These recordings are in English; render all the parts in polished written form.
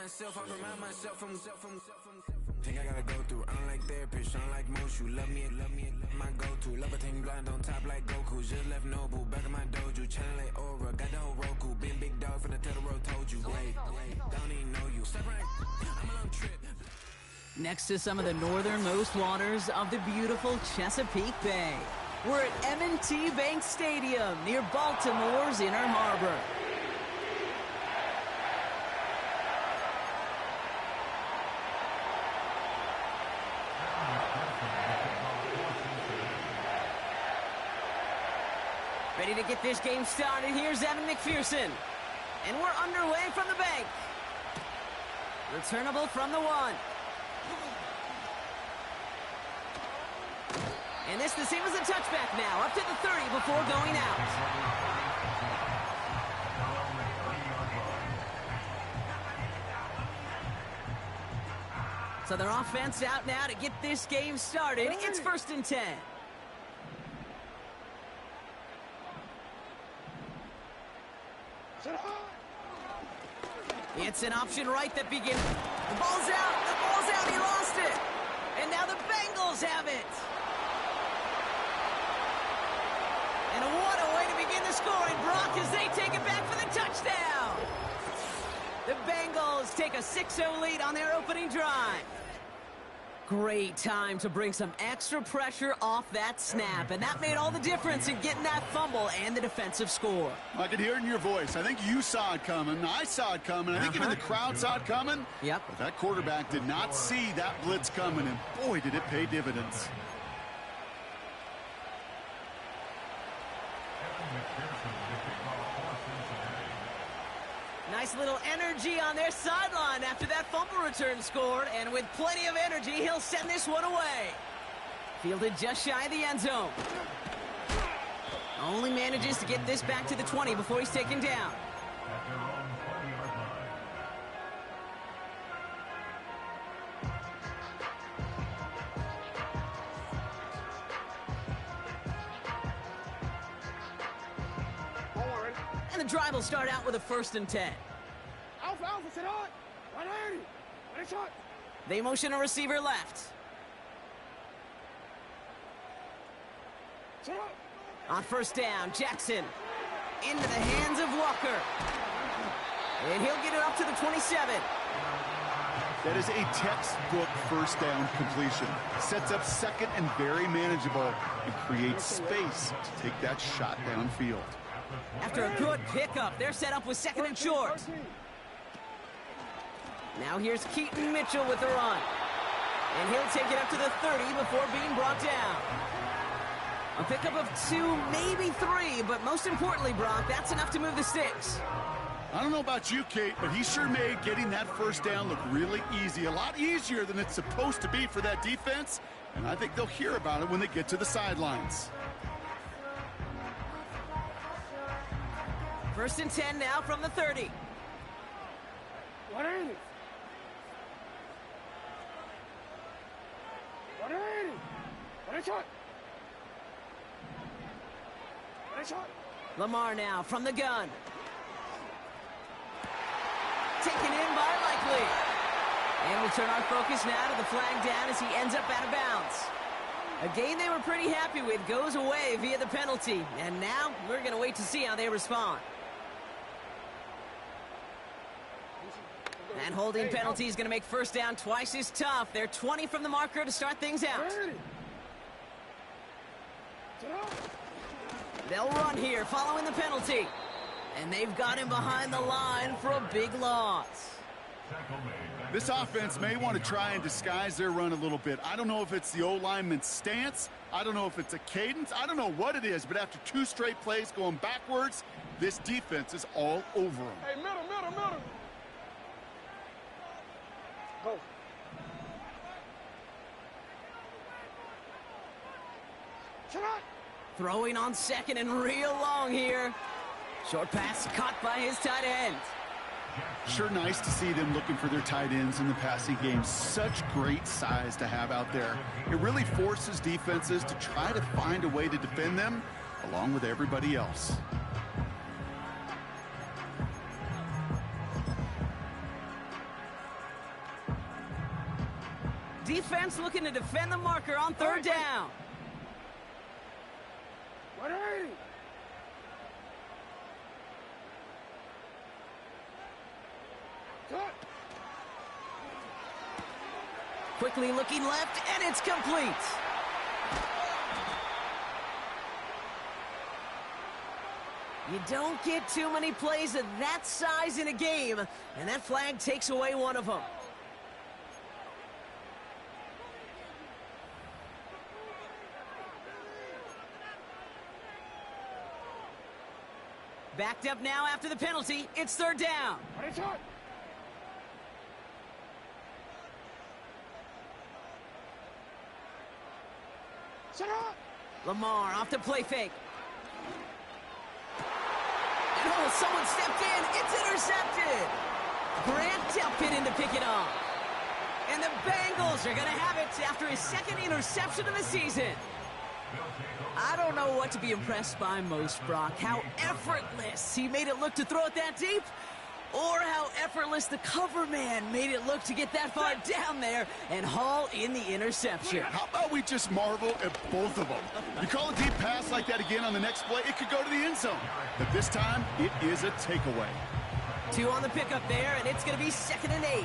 myself, I remind myself from. Think I gotta go through, unlike therapist, unlike most. You love me, my go-to. Love a thing blind on top like Goku. Just left Nobu, back in my dojo. Channel like Aura, got the whole Roku. Been big dog from the Tether Road, told you. Wait, don't even know you. Step right, I'm a long trip. Next to some of the northernmost waters of the beautiful Chesapeake Bay, we're at M&T Bank Stadium near Baltimore's Inner Harbor. Ready to get this game started. Here's Evan McPherson. And we're underway from the bank. Returnable from the 1. And this the same as a touchback now, up to the 30 before going out. So their offense out now to get this game started. It's 1st and 10. It's an option right that begins. The ball's out, he lost it. And now the Bengals have it. And what a way to begin the scoring, Brock, as they take it back for the touchdown. The Bengals take a 6-0 lead on their opening drive. Great time to bring some extra pressure off that snap, and that made all the difference in getting that fumble and the defensive score. I could hear it in your voice. I think you saw it coming. I saw it coming. I think even the crowd saw it coming. Yep. But that quarterback did not see that blitz coming, and boy, did it pay dividends. Nice little energy on their sideline after that fumble return scored, and with plenty of energy, he'll send this one away. Fielded just shy of the end zone. Only manages to get this back to the 20 before he's taken down. And the drive will start out with a 1st and 10. They motion a receiver left. On 1st down, Jackson into the hands of Walker. And he'll get it up to the 27. That is a textbook 1st down completion. Sets up 2nd and very manageable and creates space to take that shot downfield. After a good pickup, they're set up with 2nd and short. Now here's Keaton Mitchell with the run. And he'll take it up to the 30 before being brought down. A pickup of 2, maybe 3, but most importantly, Brock, that's enough to move the sticks. I don't know about you, Kate, but he sure made getting that 1st down look really easy. A lot easier than it's supposed to be for that defense. And I think they'll hear about it when they get to the sidelines. 1st and 10 now from the 30. Lamar now from the gun. Taken in by Likely. And we'll turn our focus now to the flag down as he ends up out of bounds. A game they were pretty happy with goes away via the penalty. And now we're going to wait to see how they respond. And holding penalty is going to make 1st down twice as tough. They're 20 from the marker to start things out. They'll run here following the penalty. And they've got him behind the line for a big loss. This offense may want to try and disguise their run a little bit. I don't know if it's the O-lineman's stance. I don't know if it's a cadence. I don't know what it is, but after 2 straight plays going backwards, this defense is all over them. Hey, middle. Go. Throwing on 2nd and real long here. Short pass caught by his tight end. Sure nice to see them looking for their tight ends in the passing game. Such great size to have out there. It really forces defenses to try to find a way to defend them along with everybody else. defense looking to defend the marker on third down. Quickly looking left, and it's complete. You don't get too many plays of that size in a game, and that flag takes away one of them. Backed up now after the penalty. It's third down. Lamar off the play fake. Oh, someone stepped in. It's intercepted. Grant Delpit in to pick it off. And the Bengals are going to have it after his second interception of the season. I don't know what to be impressed by most, Brock. How effortless he made it look to throw it that deep, or how effortless the cover man made it look to get that far down there and haul in the interception. How about we just marvel at both of them? You call a deep pass like that again on the next play, it could go to the end zone. But this time, it is a takeaway. 2 on the pickup there, and it's going to be 2nd and 8.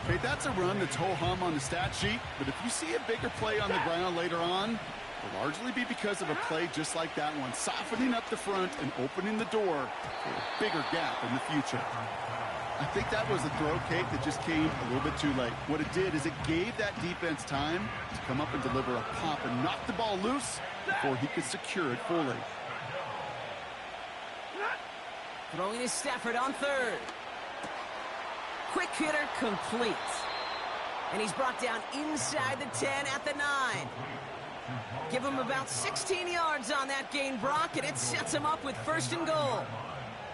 Okay, that's a run that's ho-hum on the stat sheet, but if you see a bigger play on the ground later on, it'll largely be because of a play just like that one, softening up the front and opening the door for a bigger gap in the future. I think that was a throw, Kate, that just came a little bit too late. What it did is it gave that defense time to come up and deliver a pop and knock the ball loose before he could secure it fully. Throwing is Stafford on third. Quick hitter complete. And he's brought down inside the 10 at the 9. Give him about 16 yards on that gain, Brock, and it sets him up with 1st and goal.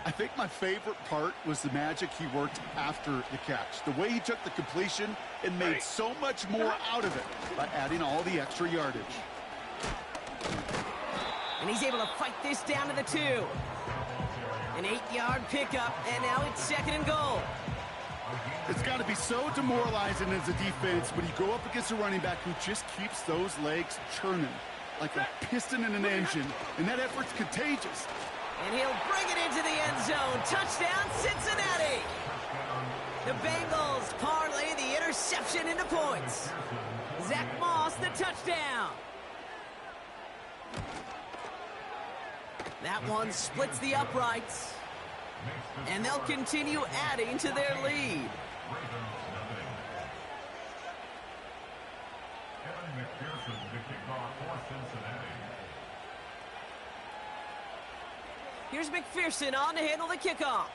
I think my favorite part was the magic he worked after the catch. The way he took the completion and made so much more out of it by adding all the extra yardage. And he's able to fight this down to the 2. An 8-yard pickup, and now it's 2nd and goal. It's got to be so demoralizing as a defense when you go up against a running back who just keeps those legs churning like a piston in an engine, and that effort's contagious. And he'll bring it into the end zone. Touchdown, Cincinnati! The Bengals parlay the interception into points. Zach Moss, the touchdown. That one splits the uprights. And they'll continue adding to their lead. Here's McPherson on to handle the kickoff.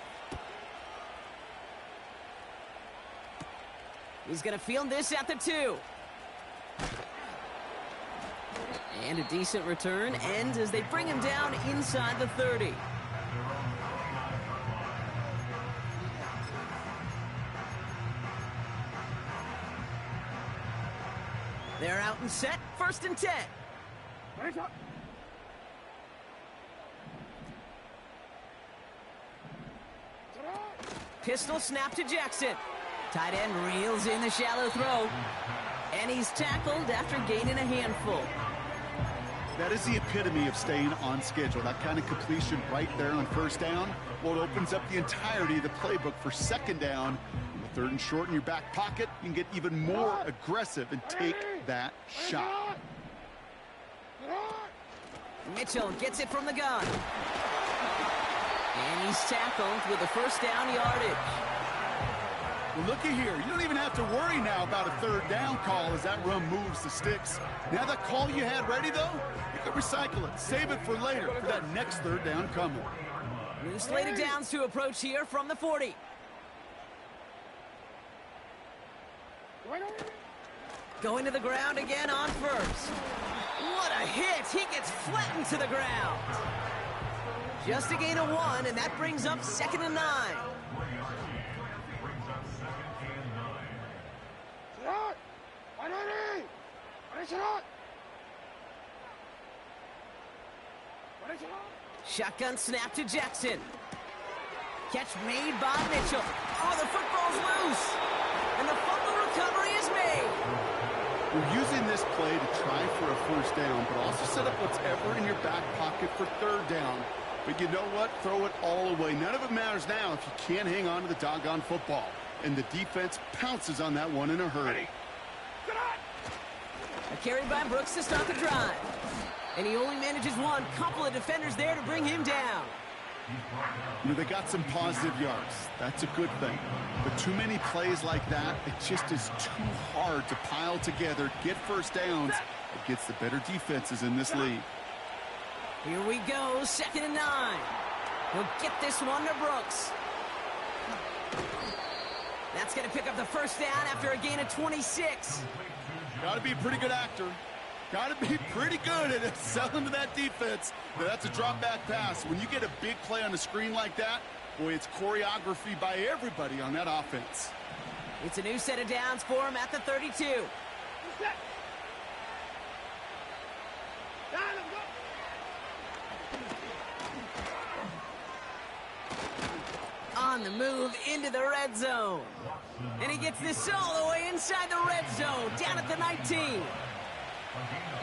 He's going to field this at the 2. And a decent return ends as they bring him down inside the 30. They're out and set, 1st and 10. Pistol snap to Jackson. Tight end reels in the shallow throw. And he's tackled after gaining a handful. That is the epitome of staying on schedule. That kind of completion right there on 1st down. Well, it opens up the entirety of the playbook for 2nd down. The 3rd and short in your back pocket, you can get even more aggressive and take that shot. Mitchell gets it from the gun. And he's tackled with a 1st down yardage. Well, looky here. You don't even have to worry now about a 3rd down call as that run moves the sticks. Now that call you had ready, though, you can recycle it. Save it for later for that next 3rd down coming. New slate of downs to approach here from the 40. Going to the ground again on 1st. What a hit! He gets flattened to the ground. Just a gain of 1, and that brings up 2nd and 9. Shotgun snap to Jackson. Catch made by Mitchell. Oh, the football's loose. And the fumble recovery is made. You're using this play to try for a first down, but also set up whatever in your back pocket for third down. But you know what? Throw it all away. None of it matters now if you can't hang on to the doggone football. And the defense pounces on that one in a hurry. A carry by Brooks to start the drive. And he only manages one. Couple of defenders there to bring him down. You know, they got some positive yards. That's a good thing. But too many plays like that, it just is too hard to pile together, get first downs against the better defenses in this league. Here we go, 2nd and 9. He'll get this one to Brooks. That's going to pick up the first down after a gain of 26. Got to be a pretty good actor. Got to be pretty good at selling to that defense. But that's a drop back pass. When you get a big play on the screen like that, boy, it's choreography by everybody on that offense. It's a new set of downs for him at the 32. On the move into the red zone. And he gets this all the way inside the red zone, down at the 19.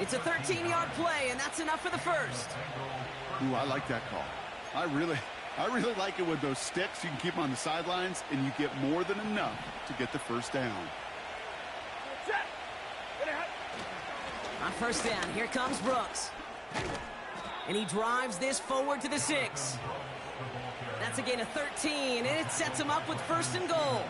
It's a 13-yard play, and that's enough for the first. Ooh, I like that call. I really like it with those sticks. You can keep them on the sidelines, and you get more than enough to get the first down. On first down, here comes Brooks. And he drives this forward to the 6. That's a gain of 13, and it sets him up with 1st and goal.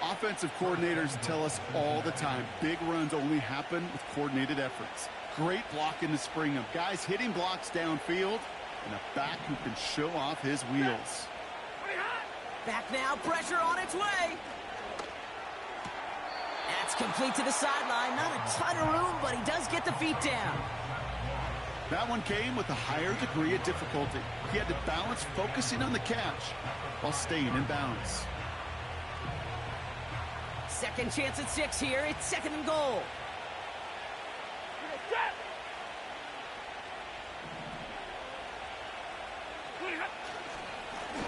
Offensive coordinators tell us all the time, big runs only happen with coordinated efforts. Great blocking to spring them. Guys hitting blocks downfield, and a back who can show off his wheels. Back now, pressure on its way. That's complete to the sideline. Not a ton of room, but he does get the feet down. That one came with a higher degree of difficulty. He had to balance focusing on the catch while staying in bounds. Second chance at 6 here. It's 2nd and goal.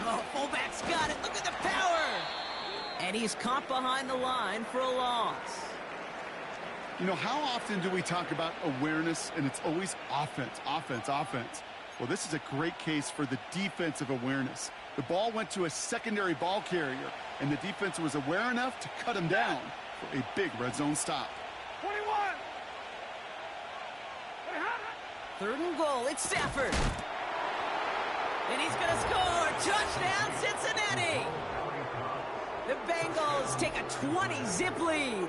Oh, fullback's got it. Look at the power. And he's caught behind the line for a loss. You know, how often do we talk about awareness, and it's always offense, offense, offense? Well, this is a great case for the defensive awareness. The ball went to a secondary ball carrier, and the defense was aware enough to cut him down for a big red zone stop. 21. 3rd and goal. It's Stafford. And he's going to score. Touchdown, Cincinnati. The Bengals take a 20-zip lead.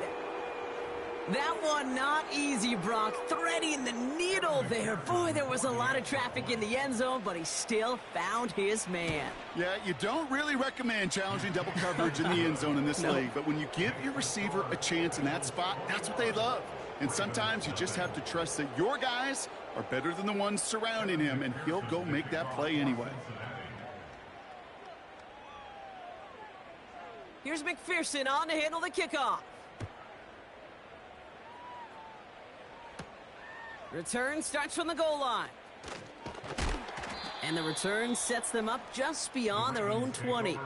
That one not easy, Brock. Threading the needle there. Boy, there was a lot of traffic in the end zone, but he still found his man. Yeah, you don't really recommend challenging double coverage in the end zone in this league, but when you give your receiver a chance in that spot, that's what they love. And sometimes you just have to trust that your guys are better than the ones surrounding him, and he'll go make that play anyway. Here's McPherson on to handle the kickoff. Return starts from the goal line. And the return sets them up just beyond their own 20.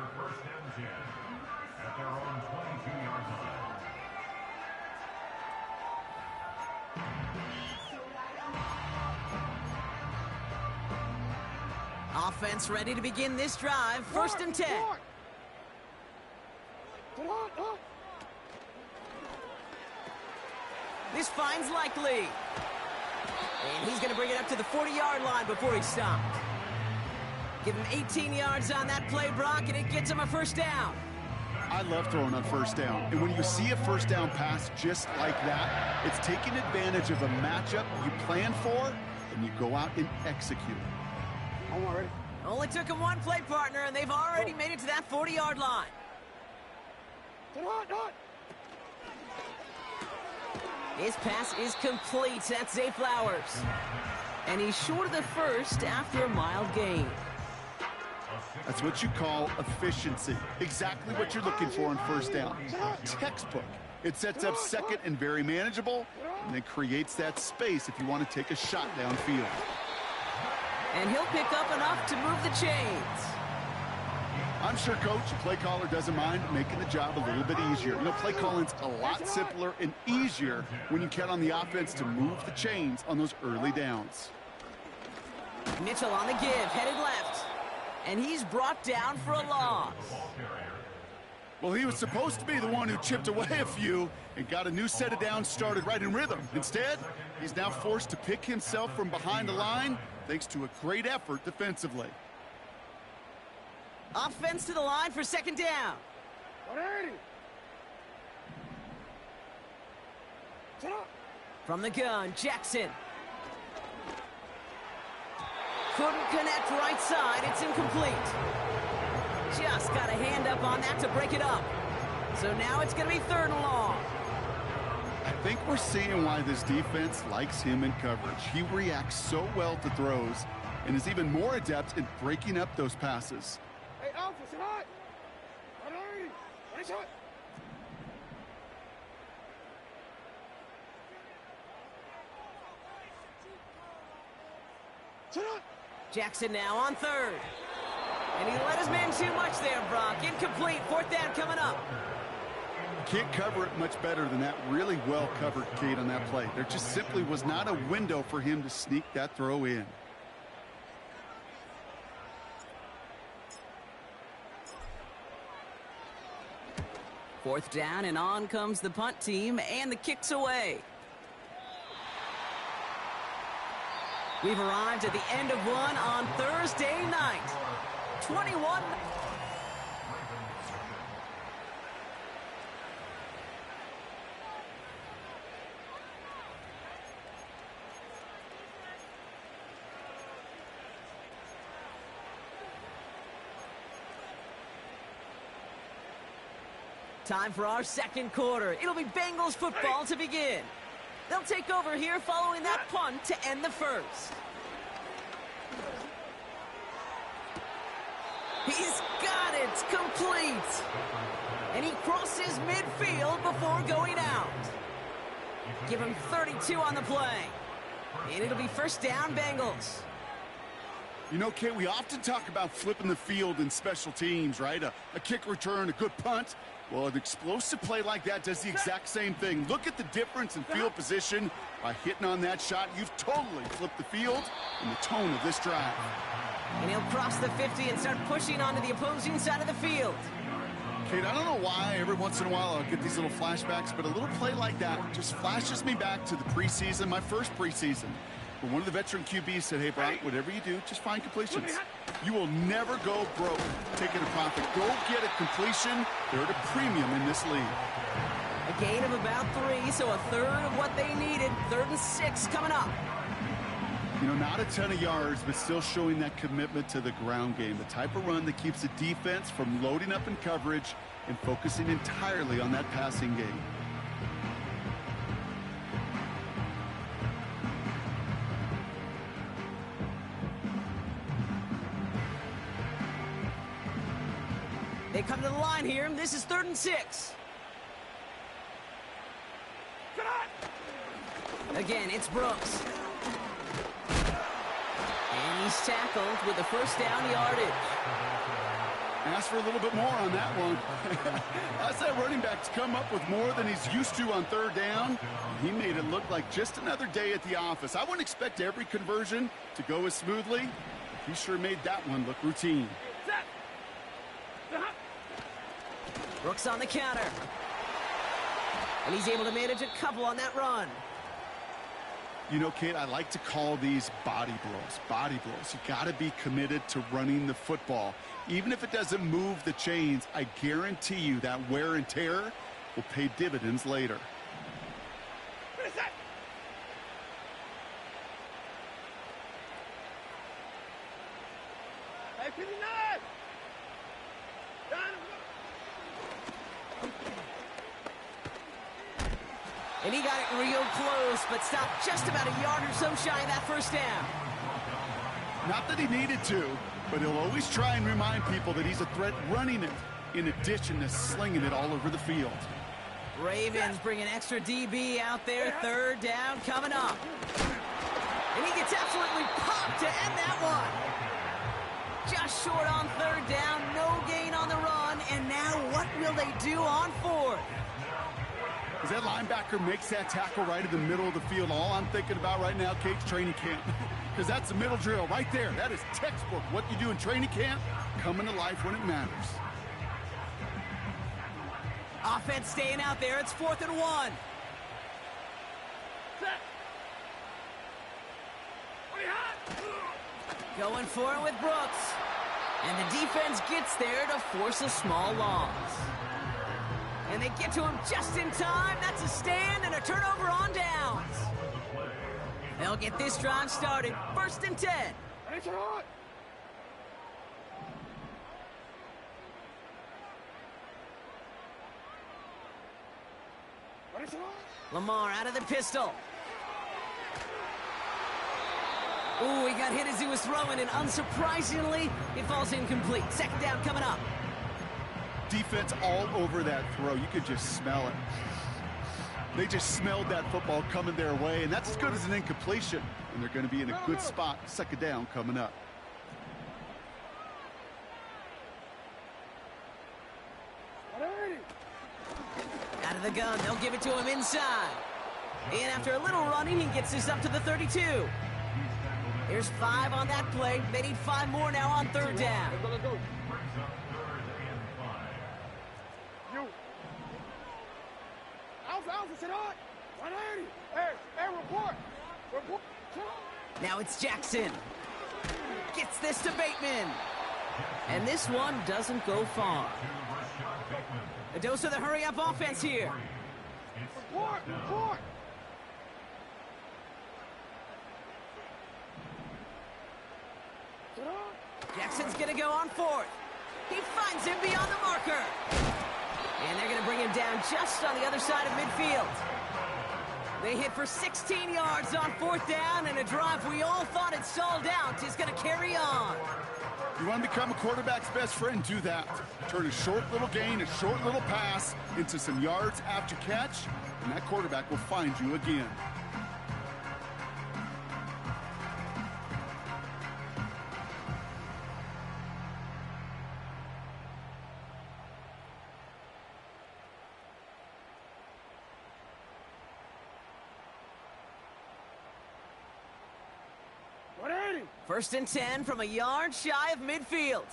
Offense ready to begin this drive. 1st and 10. This finds Likely. And he's going to bring it up to the 40-yard line before he's stopped. Give him 18 yards on that play, Brock, and it gets him a first down. I love throwing on first down. And when you see a first down pass just like that, it's taking advantage of a matchup you plan for, and you go out and execute. I'm already. Only took him one play, partner, and they've already made it to that 40-yard line. His pass is complete. That's Zay Flowers. And he's short of the first after a mild gain. That's what you call efficiency. Exactly what you're looking for on first down. Textbook. It sets up 2nd and very manageable, and then creates that space if you want to take a shot downfield. And he'll pick up enough to move the chains. I'm sure, Coach, play caller doesn't mind making the job a little bit easier. You know, play calling's a lot simpler and easier when you count on the offense to move the chains on those early downs. Mitchell on the give, headed left. And he's brought down for a loss. Well, he was supposed to be the one who chipped away a few and got a new set of downs started right in rhythm. Instead, he's now forced to pick himself from behind the line thanks to a great effort defensively. Offense to the line for second down. From the gun, Jackson. Couldn't connect right side. It's incomplete. Just got a hand up on that to break it up. So now it's going to be 3rd and long. I think we're seeing why this defense likes him in coverage. He reacts so well to throws and is even more adept in breaking up those passes. Hey, Alpha, sit hot. Nice hot. Sit hot. Jackson now on 3rd. And he let his man too much there, Brock. Incomplete. 4th down coming up. Can't cover it much better than that. Really well covered, Kate, on that play. There just simply was not a window for him to sneak that throw in. Fourth down, and on comes the punt team, and the kick's away. We've arrived at the end of one on Thursday night. 21. Time for our second quarter. It'll be Bengals football to begin. They'll take over here following that punt to end the first. He's got it complete. And he crosses midfield before going out. Give him 32 on the play. And it'll be 1st down, Bengals. You know, Kate, we often talk about flipping the field in special teams, right? A kick return, a good punt. Well, an explosive play like that does the exact same thing. Look at the difference in field position. By hitting on that shot, you've totally flipped the field and the tone of this drive. And he'll cross the 50 and start pushing onto the opposing side of the field. Kate, I don't know why every once in a while I'll get these little flashbacks, but a little play like that just flashes me back to the preseason, my first preseason. When one of the veteran QBs said, hey, Brock, whatever you do, just find completions. You will never go broke taking a profit. Go get a completion. They're at a premium in this league. A gain of about 3, so a third of what they needed. 3rd and 6 coming up. You know, not a ton of yards, but still showing that commitment to the ground game. The type of run that keeps the defense from loading up in coverage and focusing entirely on that passing game. They come to the line here. This is 3rd and 6. Again, it's Brooks. And he's tackled with the 1st down yardage. Ask for a little bit more on that one. That's that running back to come up with more than he's used to on 3rd down. He made it look like just another day at the office. I wouldn't expect every conversion to go as smoothly, but he sure made that one look routine. Brooks on the counter. And he's able to manage a couple on that run. You know, Kate, I like to call these body blows. Body blows. You got to be committed to running the football. Even if it doesn't move the chains, I guarantee you that wear and tear will pay dividends later. What is that? Hey, 59! And he got it real close, but stopped just about a yard or so shy of that 1st down. Not that he needed to, but he'll always try and remind people that he's a threat running it, in addition to slinging it all over the field. Ravens bring an extra DB out there. 3rd down coming up. And he gets absolutely popped to end that one. just short on third down. No gain on the run. And now what will they do on fourth? As that linebacker makes that tackle right in the middle of the field, all I'm thinking about right now, Kate's training camp. Because that's the middle drill right there. That is textbook. What you do in training camp, coming to life when it matters. Offense staying out there. It's 4th and 1. Going for it with Brooks. And the defense gets there to force a small loss. And they get to him just in time. That's a stand and a turnover on downs. They'll get this drive started. 1st and 10. Lamar out of the pistol. Ooh, he got hit as he was throwing, and unsurprisingly, it falls incomplete. 2nd down coming up. Defense all over that throw. You could just smell it. They just smelled that football coming their way, and that's as good as an incompletion. And they're going to be in a good spot. 2nd down coming up. Out of the gun, they'll give it to him inside. And after a little running, he gets this up to the 32. There's 5 on that play. They need 5 more now on 3rd down. Now it's Jackson. Gets this to Bateman. And this one doesn't go far. A dose of the hurry-up offense here. Jackson's going to go on 4th. He finds him beyond the marker. And they're going to bring him down just on the other side of midfield. They hit for 16 yards on 4th down, and a drive we all thought had stalled out is going to carry on. You want to become a quarterback's best friend, do that. Turn a short little gain, a short little pass into some yards after catch, and that quarterback will find you again. First and 10 from a yard shy of midfield.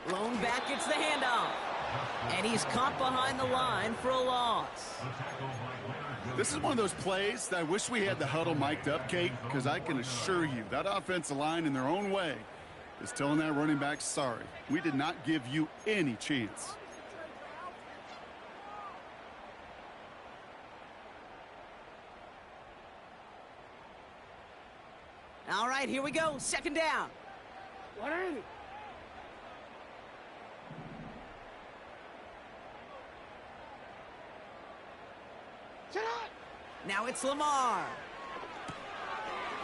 Lone back gets the handoff. And he's caught behind the line for a loss. This is one of those plays that I wish we had the huddle mic'd up, Kate, because I can assure you that offensive line in their own way is telling that running back, sorry, we did not give you any chance. All right, here we go. 2nd down. Now it's Lamar.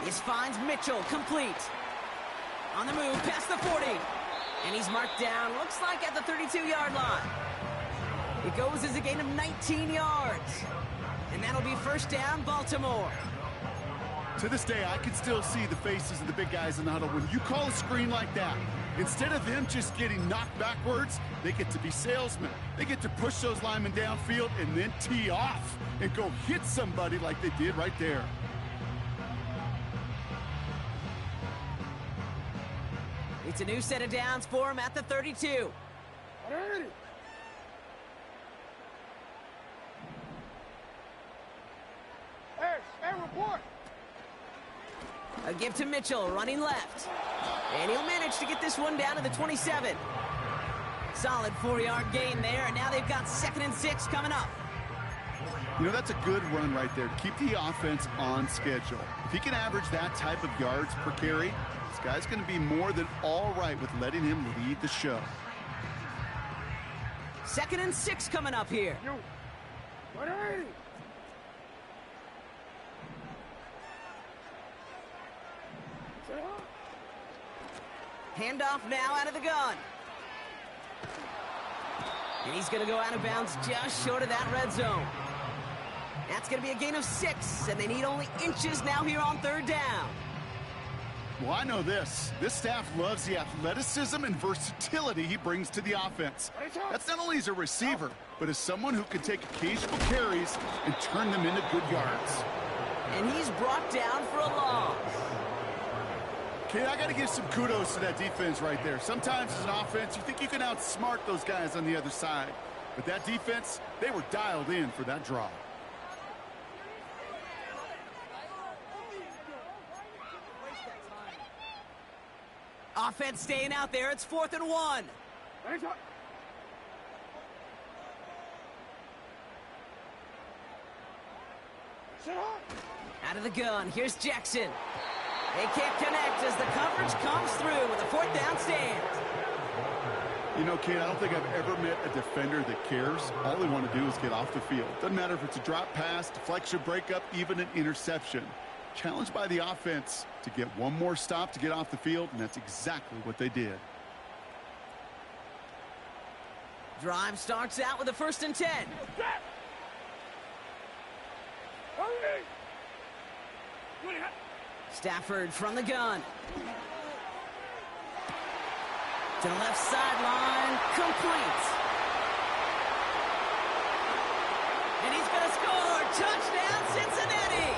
This finds Mitchell, complete. On the move, past the 40. And he's marked down, looks like at the 32-yard line. It goes as a gain of 19 yards. And that'll be 1st down, Baltimore. To this day, I can still see the faces of the big guys in the huddle. When you call a screen like that, instead of them just getting knocked backwards, they get to be salesmen. They get to push those linemen downfield and then tee off and go hit somebody like they did right there. It's a new set of downs for him at the 32. Report. A give to Mitchell, running left. And he'll manage to get this one down to the 27. Solid 4-yard gain there, and now they've got 2nd and 6 coming up. You know, that's a good run right there to keep the offense on schedule. If he can average that type of yards per carry, this guy's going to be more than all right with letting him lead the show. 2nd and 6 coming up here. Handoff now out of the gun. And he's going to go out of bounds just short of that red zone. That's going to be a gain of 6, and they need only inches now here on 3rd down. Well, I know this. This staff loves the athleticism and versatility he brings to the offense. That's not only as a receiver, but as someone who can take occasional carries and turn them into good yards. And he's brought down for a loss. Okay, I got to give some kudos to that defense right there. Sometimes as an offense, you think you can outsmart those guys on the other side. But that defense, they were dialed in for that draw. Offense staying out there. It's 4th and 1. Out of the gun. Here's Jackson. They can't connect as the coverage comes through with a 4th down stand. You know, Kate, I don't think I've ever met a defender that cares. All they want to do is get off the field. Doesn't matter if it's a drop pass, deflection, breakup, even an interception. Challenged by the offense to get one more stop to get off the field, and that's exactly what they did. Drive starts out with a 1st and 10. Stafford from the gun. To the left sideline, complete. And he's going to score. Touchdown, Cincinnati.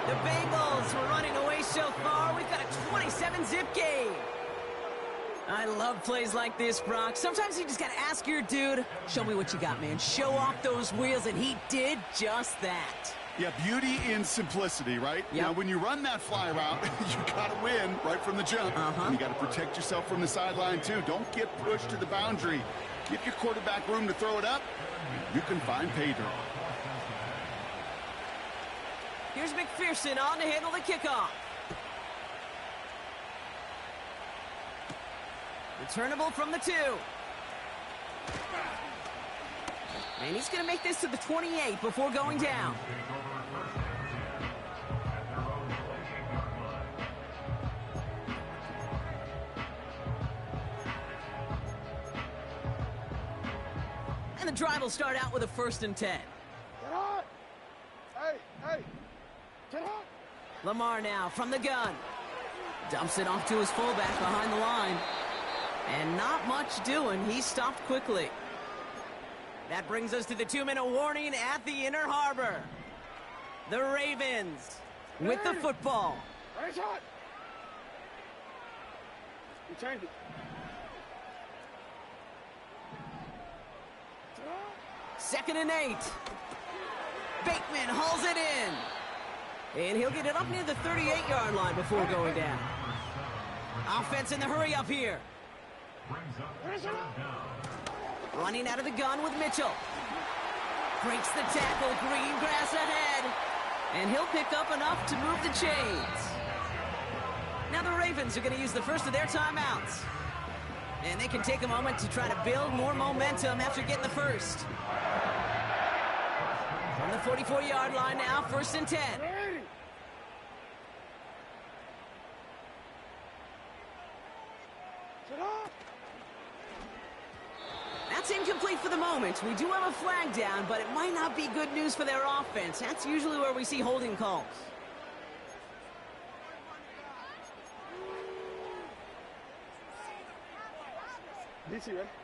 The Bengals were running away so far. We've got a 27-zip game. I love plays like this, Brock. Sometimes you just got to ask your dude, show me what you got, man. Show off those wheels, and he did just that. Yeah, beauty in simplicity, right? Yep. Now, when you run that fly route, you got to win right from the jump. And you got to protect yourself from the sideline, too. Don't get pushed to the boundary. Give your quarterback room to throw it up. You can find pay dirt. Here's McPherson on to handle the kickoff. Returnable from the 2. And he's going to make this to the 28 before going down. And the drive will start out with a 1st and 10. Get on! Hey! Get on! Lamar now from the gun. Dumps it off to his fullback behind the line. And not much doing. He stopped quickly. That brings us to the 2-minute warning at the Inner Harbor. The Ravens with the football. Right shot! You change it. 2nd and 8. Bateman hauls it in. And he'll get it up near the 38-yard line before going down. Offense in the hurry up here. Running out of the gun with Mitchell. Breaks the tackle. Green grass ahead. And he'll pick up enough to move the chains. Now the Ravens are going to use the first of their timeouts. And they can take a moment to try to build more momentum after getting the first. From the 44-yard line now, 1st and 10. That's incomplete for the moment. We do have a flag down, but it might not be good news for their offense. That's usually where we see holding calls.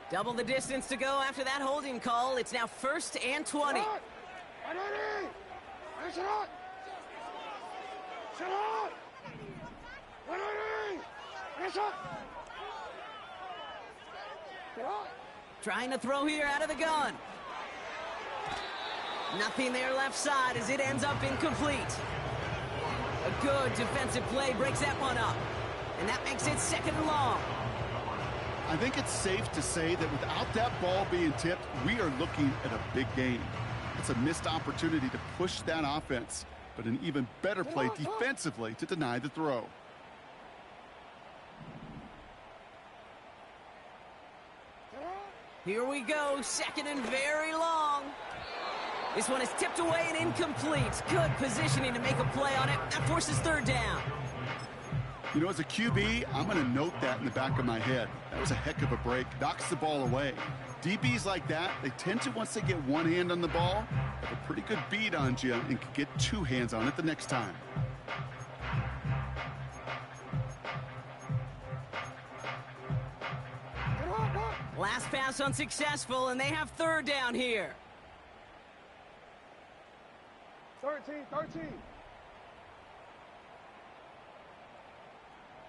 Double the distance to go after that holding call. It's now 1st and 20. Trying to throw here out of the gun. Nothing there left side as it ends up incomplete. A good defensive play breaks that one up. And that makes it 2nd and long. I think it's safe to say that without that ball being tipped, we are looking at a big game. It's a missed opportunity to push that offense, but an even better play defensively to deny the throw. Here we go, 2nd and very long. This one is tipped away and incomplete. Good positioning to make a play on it. That forces 3rd down. You know, as a QB, I'm going to note that in the back of my head. That was a heck of a break. Knocks the ball away. DBs like that, they tend to, once they get one hand on the ball, have a pretty good beat on you and can get two hands on it the next time. Last pass unsuccessful, and they have third down here. 13.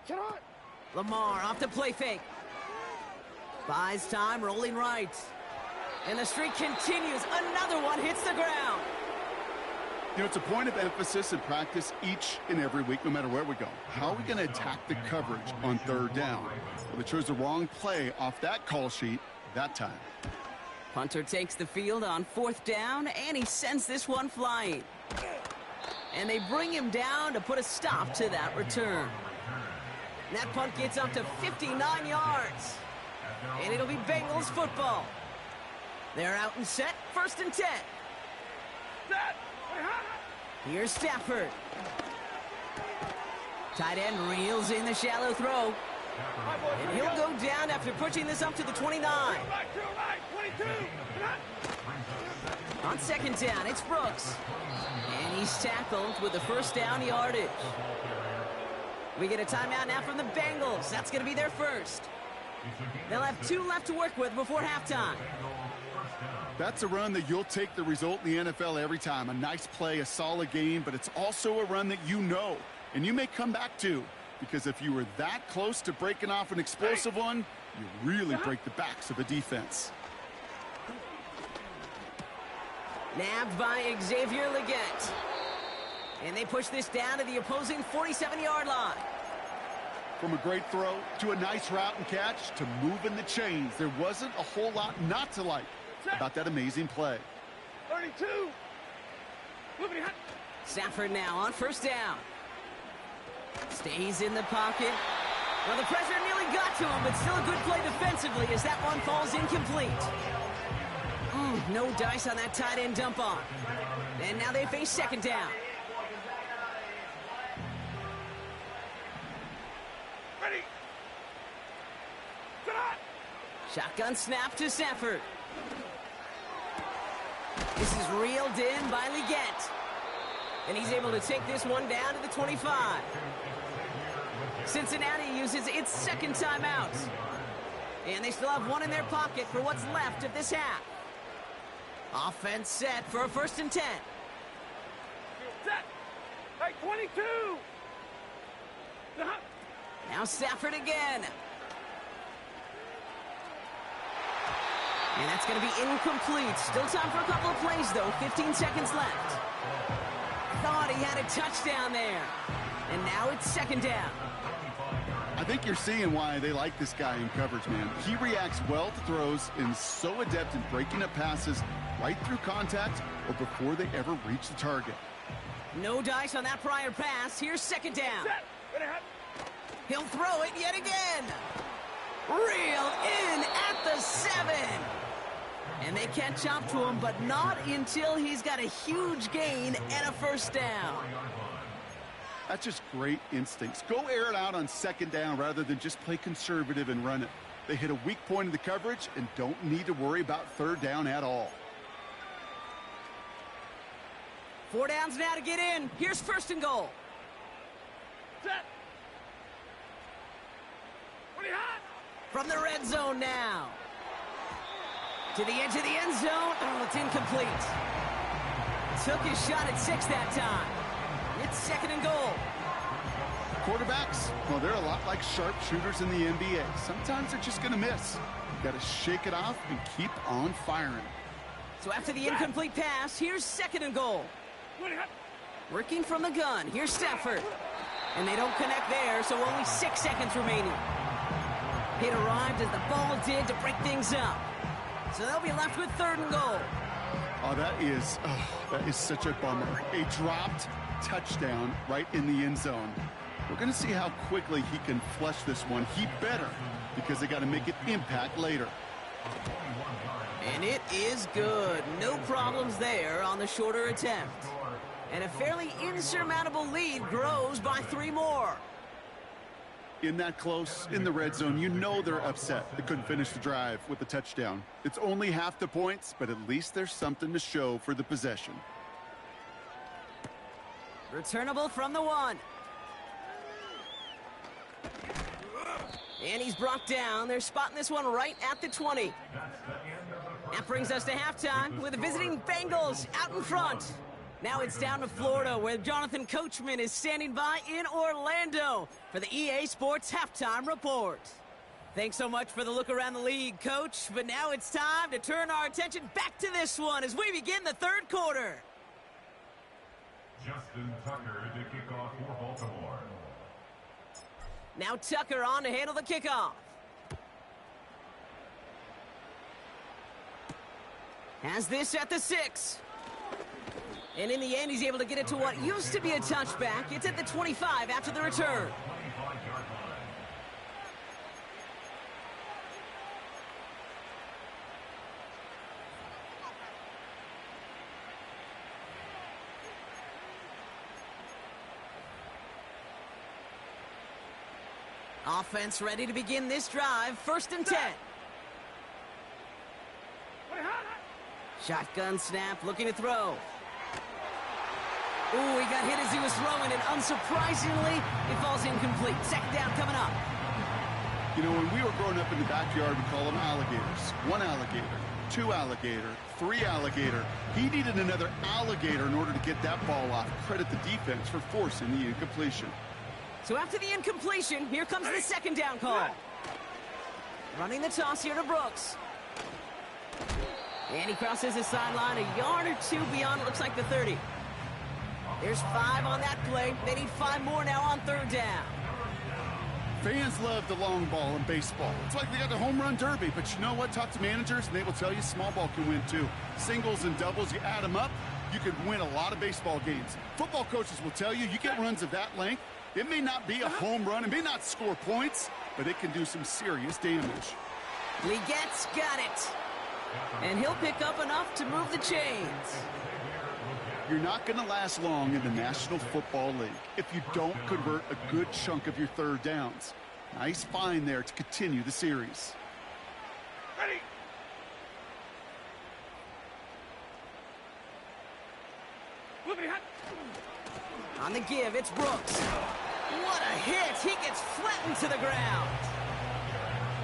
Get on. Lamar off the play fake. Buys time, rolling right. And the streak continues. Another one hits the ground. You know, it's a point of emphasis in practice each and every week, no matter where we go. How are we going to attack the coverage on third down? Well, they chose the wrong play off that call sheet that time. Punter takes the field on fourth down, and he sends this one flying. And they bring him down to put a stop to that return. And that punt gets up to 59 yards. And it'll be Bengals football. They're out and set, 1st and 10. Here's Stafford. Tight end reels in the shallow throw. And he'll go down after pushing this up to the 29. On 2nd down, it's Brooks. And he's tackled with the 1st down yardage. We get a timeout now from the Bengals. That's going to be their first. They'll have 2 left to work with before halftime. That's a run that you'll take the result in the NFL every time. A nice play, a solid game, but it's also a run that you know, and you may come back to, because if you were that close to breaking off an explosive one, you really break the backs of a defense. Nabbed by Xavier Legette. And they push this down to the opposing 47-yard line. From a great throw to a nice route and catch to moving the chains, there wasn't a whole lot not to like about that amazing play. 32. Stafford now on 1st down. Stays in the pocket. Well, the pressure nearly got to him, but still a good play defensively as that one falls incomplete. No dice on that tight end dump off. And now they face 2nd down. Ready. Get on. Shotgun snap to Stafford. This is reeled in by Legette. And he's able to take this one down to the 25. Cincinnati uses its 2nd timeout. And they still have one in their pocket for what's left of this half. Offense set for a 1st and 10. Set. Hey, 22. Now Stafford again. And that's going to be incomplete. Still time for a couple of plays, though. 15 seconds left. Thought he had a touchdown there. And now it's 2nd down. I think you're seeing why they like this guy in coverage, man. He reacts well to throws and is so adept in breaking up passes right through contact or before they ever reach the target. No dice on that prior pass. Here's 2nd down. He'll throw it yet again. Reeled in at the 7. And they catch up to him, but not until he's got a huge gain and a 1st down. That's just great instincts. Go air it out on 2nd down rather than just play conservative and run it. They hit a weak point in the coverage and don't need to worry about 3rd down at all. 4 downs now to get in. Here's 1st and goal. Set. What are you hot? From the red zone now. To the edge of the end zone. Oh, it's incomplete. Took his shot at 6 that time. It's 2nd and goal. Quarterbacks, well, they're a lot like sharpshooters in the NBA. Sometimes they're just going to miss. You got to shake it off and keep on firing. So after the incomplete pass, here's 2nd and goal. Working from the gun. Here's Stafford. And they don't connect there, so only 6 seconds remaining. It arrived as the ball did to break things up. So they'll be left with 3rd and goal. Oh, that is such a bummer. A dropped touchdown right in the end zone. We're going to see how quickly he can flush this one. He better, because they got to make it impact later. And it is good. No problems there on the shorter attempt. And a fairly insurmountable lead grows by 3 more. in that close in the red zone, you know they're upset they couldn't finish the drive with the touchdown. It's only half the points, but at least there's something to show for the possession. Returnable from the 1. And he's brought down. They're spotting this one right at the 20. That brings us to halftime with the visiting Bengals out in front. Now it's down to Florida, where Jonathan Coachman is standing by in Orlando for the EA Sports Halftime Report. Thanks so much for the look around the league, Coach. But now it's time to turn our attention back to this one as we begin the third quarter. Justin Tucker to kick off for Baltimore. Now Tucker on to handle the kickoff. Has this at the 6. And in the end, he's able to get it to what used to be a touchback. It's at the 25 after the return. Offense ready to begin this drive. 1st and 10. Shotgun snap, looking to throw. Ooh, he got hit as he was throwing, and unsurprisingly, it falls incomplete. 2nd down coming up. You know, when we were growing up in the backyard, we call them alligators. 1 alligator, 2 alligator, 3 alligator. He needed another alligator in order to get that ball off. Credit the defense for forcing the incompletion. So after the incompletion, here comes the 2nd down call. Running the toss here to Brooks. And he crosses the sideline a yard or 2 beyond, it looks like the 30. There's 5 on that play. They need 5 more now on 3rd down. Fans love the long ball in baseball. It's like they got the home run derby, but you know what? Talk to managers, and they will tell you small ball can win too. Singles and doubles, you add them up, you can win a lot of baseball games. Football coaches will tell you, you get runs of that length, it may not be a home run, it may not score points, but it can do some serious damage. Legette's got it. And he'll pick up enough to move the chains. You're not going to last long in the National Football League if you don't convert a good chunk of your 3rd downs. Nice find there to continue the series. Ready. On the give, it's Brooks. What a hit! He gets flattened to the ground.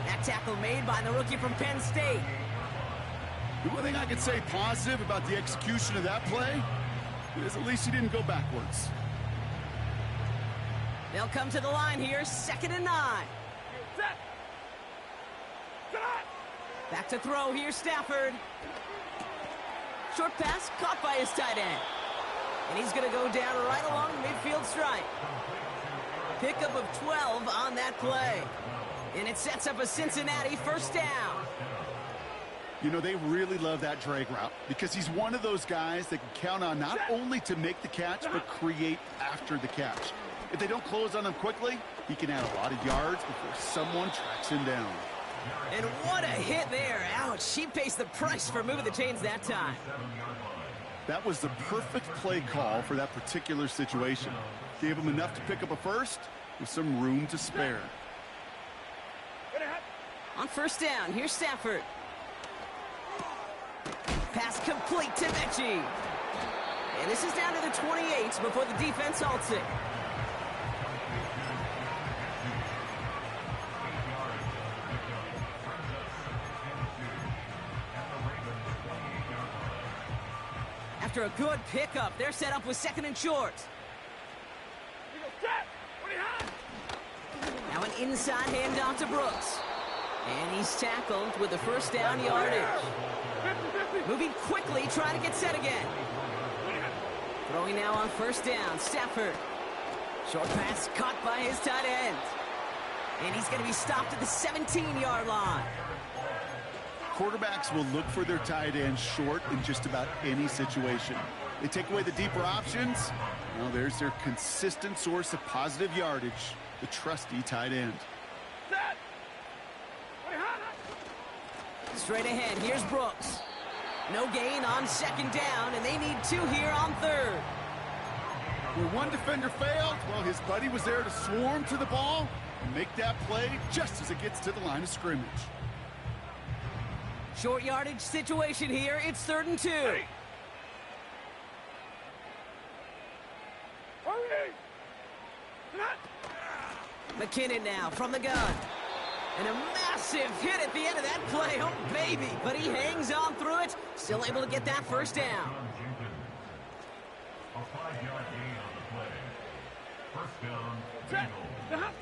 That tackle made by the rookie from Penn State. The one thing I could say positive about the execution of that play is at least he didn't go backwards. They'll come to the line here, 2nd and 9. Back to throw here, Stafford. Short pass caught by his tight end. And he's going to go down right along the midfield stripe. Pickup of 12 on that play. And it sets up a Cincinnati 1st down. You know, they really love that drag route because he's one of those guys that can count on not only to make the catch, but create after the catch. If they don't close on him quickly, he can add a lot of yards before someone tracks him down. And what a hit there. Ouch, he pays the price for moving the chains that time. That was the perfect play call for that particular situation. Gave him enough to pick up a 1st with some room to spare. On 1st down, here's Stafford. Pass complete to Mechie. And this is down to the 28 before the defense halts it. After a good pickup, they're set up with 2nd and short. Now an inside handoff to Brooks. And he's tackled with the 1st down yardage. Moving quickly, trying to get set again. Throwing now on 1st down, Stafford. Short pass caught by his tight end. And he's going to be stopped at the 17-yard line. Quarterbacks will look for their tight end short in just about any situation. They take away the deeper options. Well, there's their consistent source of positive yardage, the trusty tight end. Straight ahead, here's Brooks. No gain on 2nd down, and they need 2 here on 3rd. Where one defender failed, well, his buddy was there to swarm to the ball, and make that play just as it gets to the line of scrimmage. Short yardage situation here. It's 3rd and 2. Hurry! McKinnon now from the gun. And a massive hit at the end of that play. Oh, baby. But he hangs on through it. Still able to get that first down. A 5-yard gain on the play. First down, Bengals.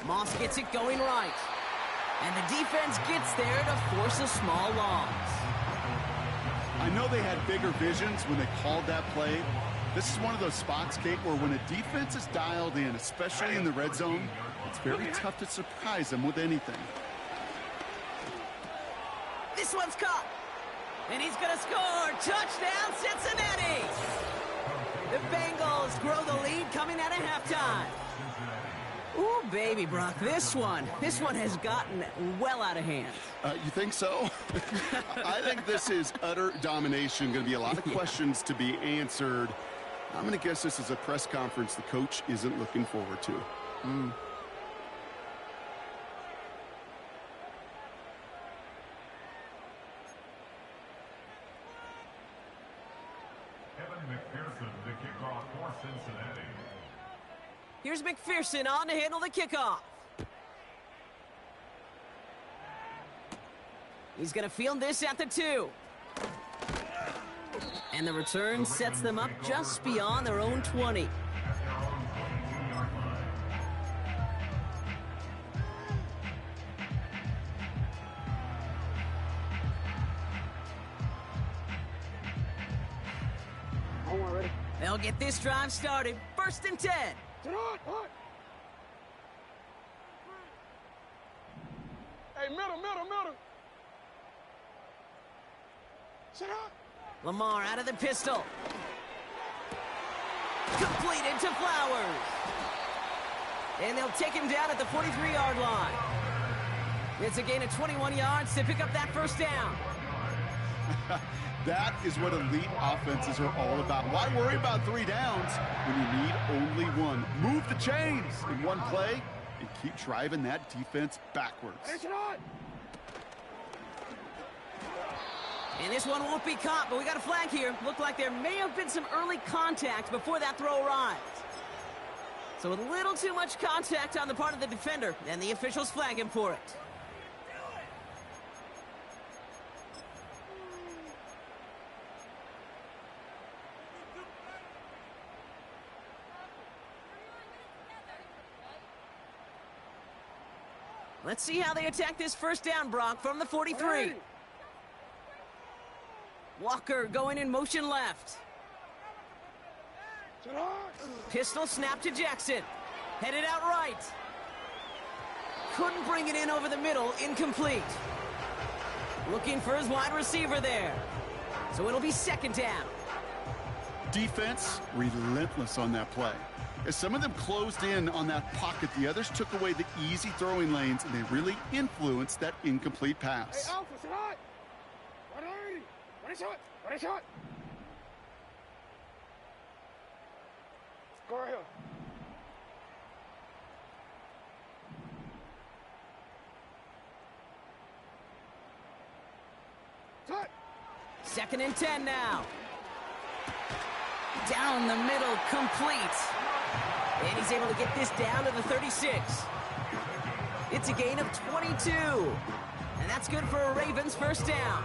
Moss gets it going right. And the defense gets there to force a small loss. I know they had bigger visions when they called that play. This is one of those spots, Kate, where when a defense is dialed in, especially in the red zone, it's very tough to surprise them with anything. This one's caught. And he's going to score. Touchdown, Cincinnati. The Bengals grow the lead coming out of halftime. Ooh, baby, Brock, this one has gotten well out of hand. You think so? I think this is utter domination. Going to be a lot of questions to be answered. I'm going to guess this is a press conference the coach isn't looking forward to. McPherson to kick off for Cincinnati. Here's McPherson on to handle the kickoff. He's going to field this at the 2. And the return sets them up just beyond their own 20. They'll get this drive started. 1st and 10. Hey, middle. Sit up. Lamar out of the pistol. Completed to Flowers. And they'll take him down at the 43-yard line. It's a gain of 21 yards to pick up that first down. That is what elite offenses are all about. Why worry about 3 downs when you need only 1? Move the chains in one play and keep driving that defense backwards. And this one won't be caught, but we got a flag here. Looked like there may have been some early contact before that throw arrived. So a little too much contact on the part of the defender, and the officials flag him for it. Let's see how they attack this first down, Brock, from the 43. Walker going in motion left. Pistol snap to Jackson. Headed out right. Couldn't bring it in over the middle. Incomplete. Looking for his wide receiver there. So it'll be 2nd down. Defense relentless on that play. As some of them closed in on that pocket, the others took away the easy throwing lanes, and they really influenced that incomplete pass. Hey, Alpha, sit hot. 180. Shot. Go right here. Cut. 2nd and 10 now. Down the middle, complete. And he's able to get this down to the 36. It's a gain of 22. And that's good for a Ravens first down.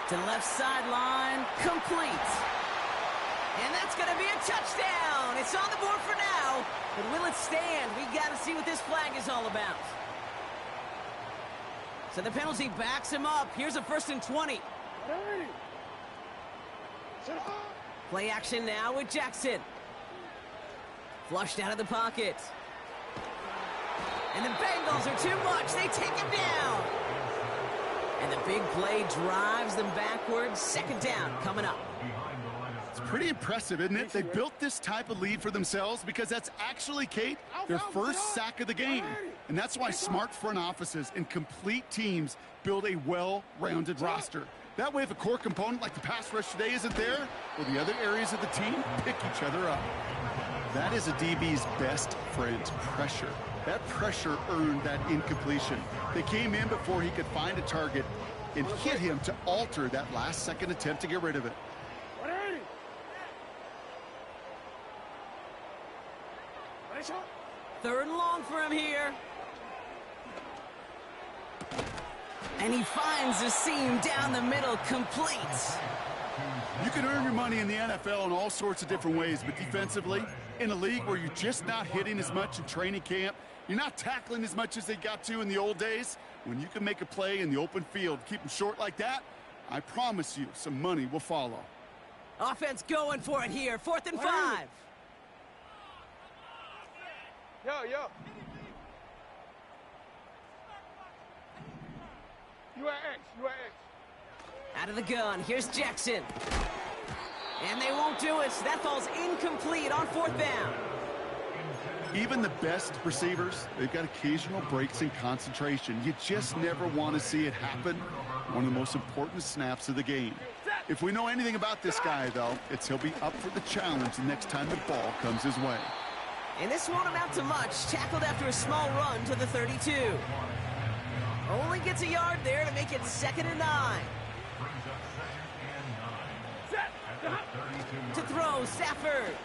To the left sideline, complete. And that's going to be a touchdown. It's on the board for now. But will it stand? We got to see what this flag is all about. So the penalty backs him up. Here's a 1st and 20. Play action now with Jackson. Flushed out of the pocket. And the Bengals are too much. They take him down. And the big play drives them backwards. 2nd down coming up. It's pretty impressive, isn't it? They built this type of lead for themselves because that's actually, Kate, their first sack of the game. And that's why smart front offices and complete teams build a well-rounded roster. That way, if a core component like the pass rush today isn't there, well, the other areas of the team pick each other up. That is a DB's best friend, pressure. That pressure earned that incompletion. They came in before he could find a target and hit him to alter that last-second attempt to get rid of it. Third and long for him here. And he finds a seam down the middle, complete. You can earn your money in the NFL in all sorts of different ways, but defensively, in a league where you're just not hitting as much in training camp, you're not tackling as much as they got to in the old days, when you can make a play in the open field, keep them short like that, I promise you some money will follow. Offense going for it here, 4th and 5. Yo. You are X. Out of the gun, here's Jackson. And they won't do it. That falls incomplete on 4th down. Even the best receivers, they've got occasional breaks in concentration. You just never want to see it happen. One of the most important snaps of the game. If we know anything about this guy, though, it's he'll be up for the challenge the next time the ball comes his way. And this won't amount to much. Tackled after a small run to the 32. Only gets a yard there to make it 2nd and 9. To throw, Stafford.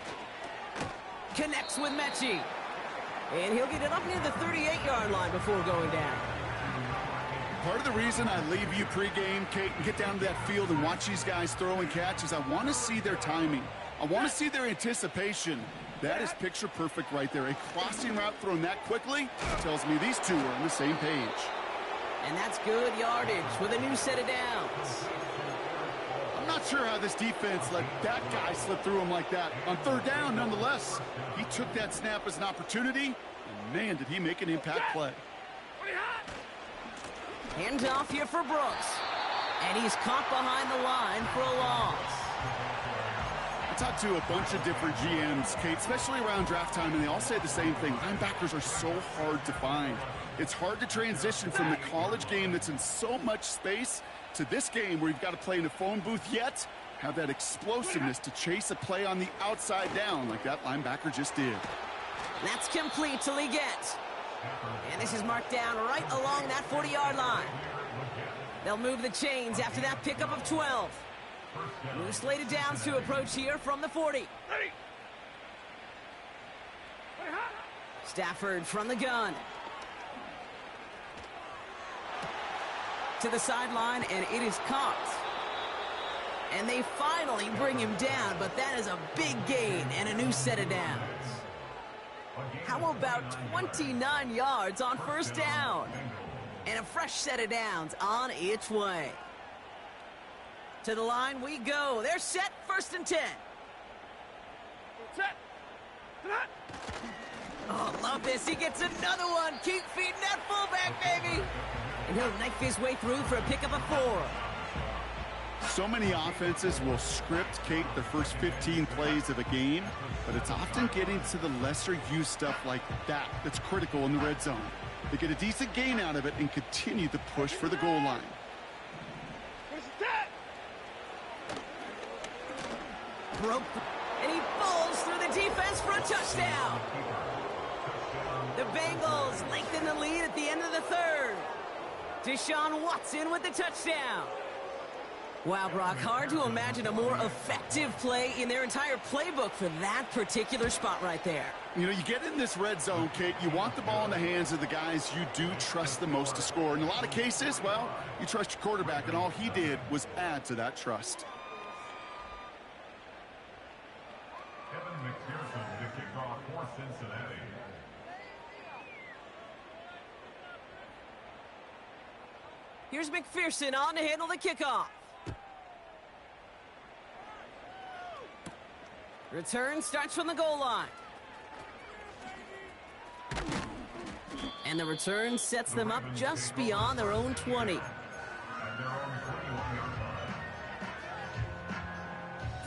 Connects with Mechie. And he'll get it up near the 38-yard line before going down. Part of the reason I leave you pregame, Kate, and get down to that field and watch these guys throw and catch is I want to see their timing. I want to see their anticipation. That is picture perfect right there. A crossing route thrown that quickly tells me these two are on the same page. And that's good yardage with a new set of downs. I'm not sure how this defense let that guy slip through him like that. On 3rd down, nonetheless, he took that snap as an opportunity, and man, did he make an impact play. Hand off here for Brooks. And he's caught behind the line for a loss. I talked to a bunch of different GMs, Kate, especially around draft time, and they all say the same thing. Linebackers are so hard to find. It's hard to transition from the college game that's in so much space to this game where you've got to play in a phone booth, yet have that explosiveness to chase a play on the outside down like that linebacker just did. That's complete to Leggett. And this is marked down right along that 40-yard line. They'll move the chains after that pickup of 12. New slated downs to approach here from the 40. Stafford from the gun. To the sideline, and it is caught. And they finally bring him down, but that is a big gain and a new set of downs. How about 29 yards on 1st down? And a fresh set of downs on its way. To the line we go. They're set, 1st and 10. Oh, love this. He gets another one. Keep feeding that fullback, baby. And he'll knife his way through for a pickup of 4. So many offenses will script, Kate, the first 15 plays of a game, but it's often getting to the lesser-used stuff like that that's critical in the red zone. They get a decent gain out of it and continue the push for the goal line. Broke, and he falls through the defense for a touchdown. The Bengals lengthen the lead at the end of the 3rd. Deshaun Watson with the touchdown. Wow, Brock, hard to imagine a more effective play in their entire playbook for that particular spot right there. You know, you get in this red zone, Kate, you want the ball in the hands of the guys you do trust the most to score. In a lot of cases, well, you trust your quarterback, and all he did was add to that trust. Evan McPherson to kick off for Cincinnati. Here's McPherson on to handle the kickoff. Return starts from the goal line. And the return sets them up just beyond their own 20.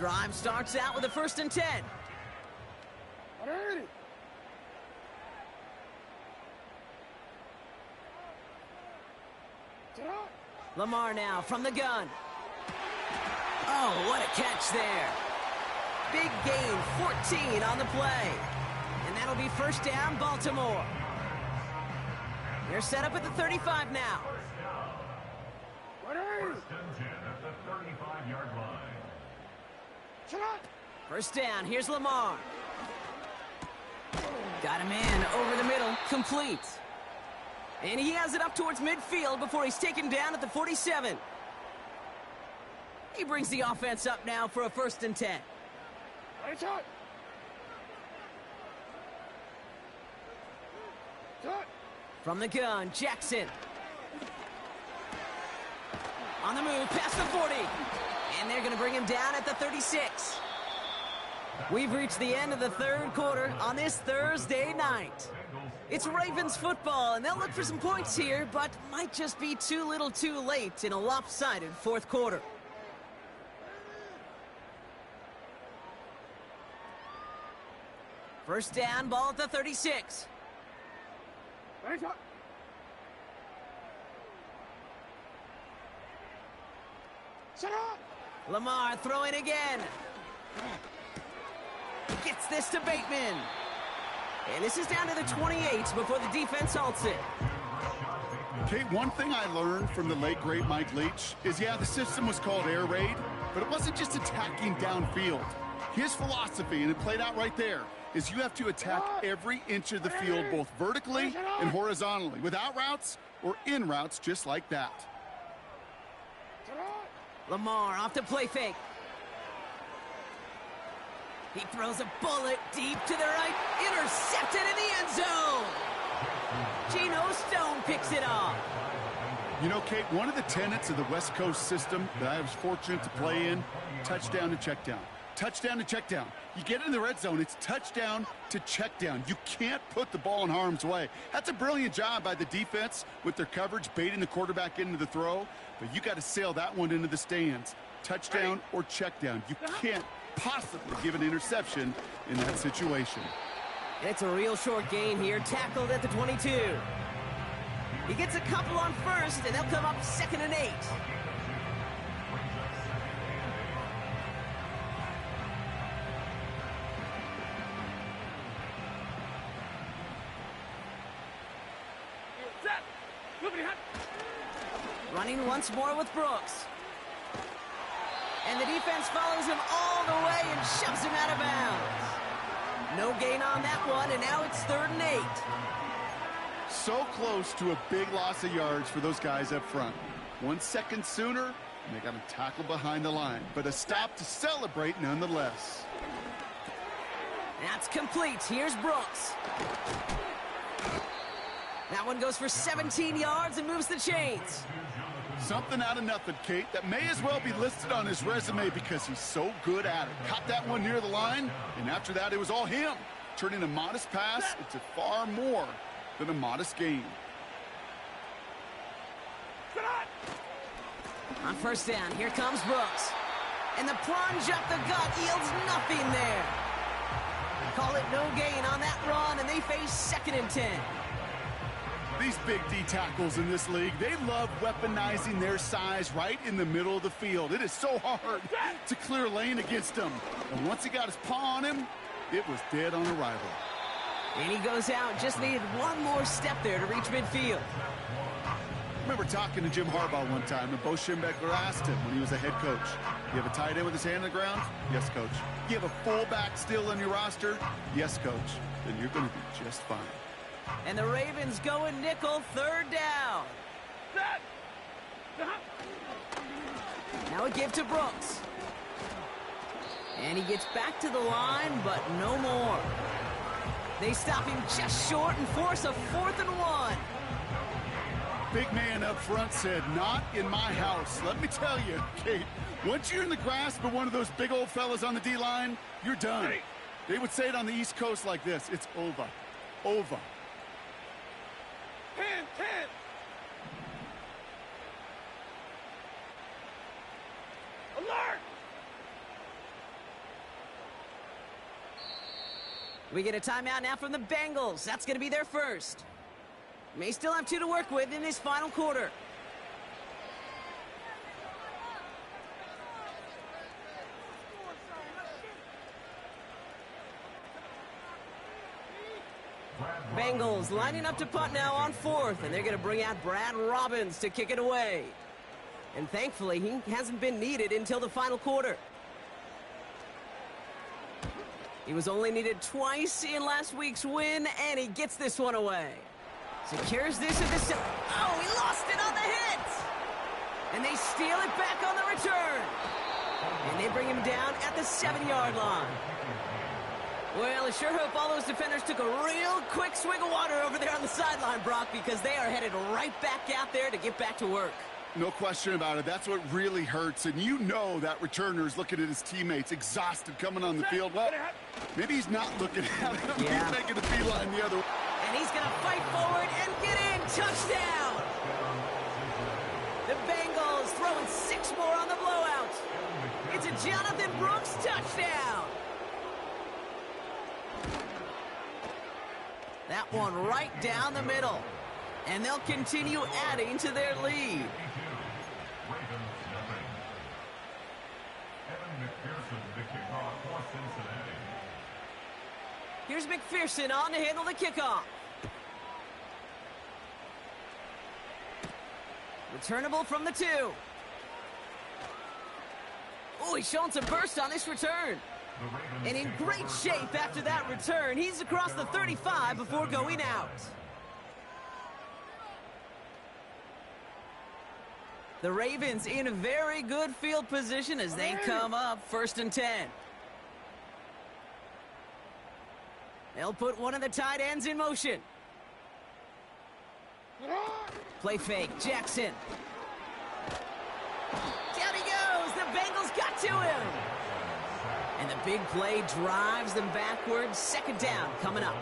Drive starts out with a 1st and 10. Ready. Lamar now from the gun. Oh, what a catch there. Big gain, 14 on the play. And that'll be 1st down, Baltimore. They're set up at the 35 now. Ready. 1st and 10 at the 35-yard line. 1st down, here's Lamar. Got him in, over the middle, complete. And he has it up towards midfield before he's taken down at the 47. He brings the offense up now for a 1st and 10. Ready, shot. Shot. From the gun, Jackson. On the move, past the 40. And they're going to bring him down at the 36. We've reached the end of the 3rd quarter on this Thursday night. It's Ravens football, and they'll look for some points here, but might just be too little too late in a lopsided 4th quarter. First down, ball at the 36. Ready, shot. Shut up. Lamar throwing again. Gets this to Bateman. And this is down to the 28 before the defense halts it. Okay, one thing I learned from the late, great Mike Leach is, yeah, the system was called air raid, but it wasn't just attacking downfield. His philosophy, and it played out right there, is you have to attack every inch of the field, both vertically and horizontally, with out routes or in routes just like that. Lamar off the play fake. He throws a bullet deep to the right. Intercepted in the end zone. Geno Stone picks it off. You know, Kate, one of the tenets of the West Coast system that I was fortunate to play in, touchdown to check down. Touchdown to check down. You get in the red zone, it's touchdown to check down. You can't put the ball in harm's way. That's a brilliant job by the defense with their coverage, baiting the quarterback into the throw. But you got to sail that one into the stands. Touchdown or check down. You can't possibly give an interception in that situation. It's a real short gain here, tackled at the 22. He gets a couple on 1st, and they'll come up 2nd and 8. Running once more with Brooks. And the defense follows him all the way and shoves him out of bounds. No gain on that one, and now it's 3rd and 8. So close to a big loss of yards for those guys up front. 1 second sooner, and they got to tackle behind the line. But a stop to celebrate nonetheless. That's complete. Here's Brooks. That one goes for 17 yards and moves the chains. Something out of nothing, Kate, that may as well be listed on his resume because he's so good at it. Caught that one near the line, and after that, it was all him. Turning a modest pass into far more than a modest gain. On 1st down, here comes Brooks. And the plunge up the gut yields nothing there. Call it no gain on that run, and they face 2nd and 10. These big D tackles in this league, they love weaponizing their size right in the middle of the field. It is so hard to clear lane against them. And once he got his paw on him, it was dead on arrival. And he goes out, just needed one more step there to reach midfield. I remember talking to Jim Harbaugh one time, and Bo Schembechler asked him when he was a head coach, you have a tight end with his hand on the ground? Yes, coach. You have a fullback still on your roster? Yes, coach. Then you're going to be just fine. And the Ravens going nickel, 3rd down. Now a give to Brooks. And he gets back to the line, but no more. They stop him just short and force a 4th and 1. Big man up front said, not in my house. Let me tell you, Kate, once you're in the grasp of one of those big old fellas on the D-line, you're done. They would say it on the East Coast like this, it's over. Over. 10. Alert! We get a timeout now from the Bengals. That's going to be their first. May still have 2 to work with in this final quarter. Bengals lining up to punt now on 4th, and they're going to bring out Brad Robbins to kick it away. And thankfully, he hasn't been needed until the final quarter. He was only needed twice in last week's win, and he gets this one away. Secures this at the... Oh, he lost it on the hit! And they steal it back on the return. And they bring him down at the 7-yard line. Well, I sure hope all those defenders took a real quick swig of water over there on the sideline, Brock, because they are headed right back out there to get back to work. No question about it. That's what really hurts. And you know that returner is looking at his teammates, exhausted, coming on the field. Well, maybe he's not looking at him. Yeah. He's making the beeline the other way. And he's going to fight forward and get in. Touchdown! The Bengals throwing 6 more on the blowout. It's a Jonathan Brooks touchdown. That one right down the middle. And they'll continue adding to their lead. Here's McPherson on to handle the kickoff. Returnable from the 2. Oh, he's showing some burst on this return. And in great shape after that return. He's across the 35 before going out. The Ravens in a very good field position as they come up 1st and 10. They'll put one of the tight ends in motion. Play fake, Jackson. Down he goes. The Bengals got to him. And the big play drives them backwards. 2nd down coming up.